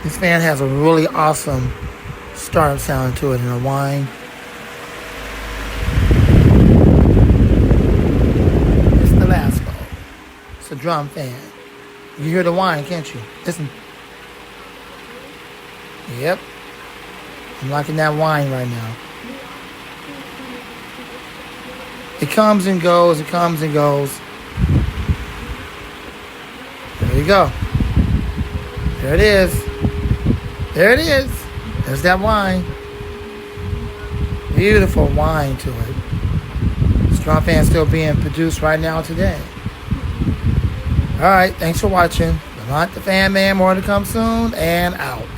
This fan has a really awesome startup sound to it and a whine. It's the Lasko. It's a drum fan. You hear the whine, can't you? Listen. Yep. I'm liking that whine right now. It comes and goes. It comes and goes. There you go. There it is. There it is. There's that whine. Beautiful whine to it. This drum fan still being produced right now today. All right. Thanks for watching. Lamont the Fan Man. More to come soon. And out.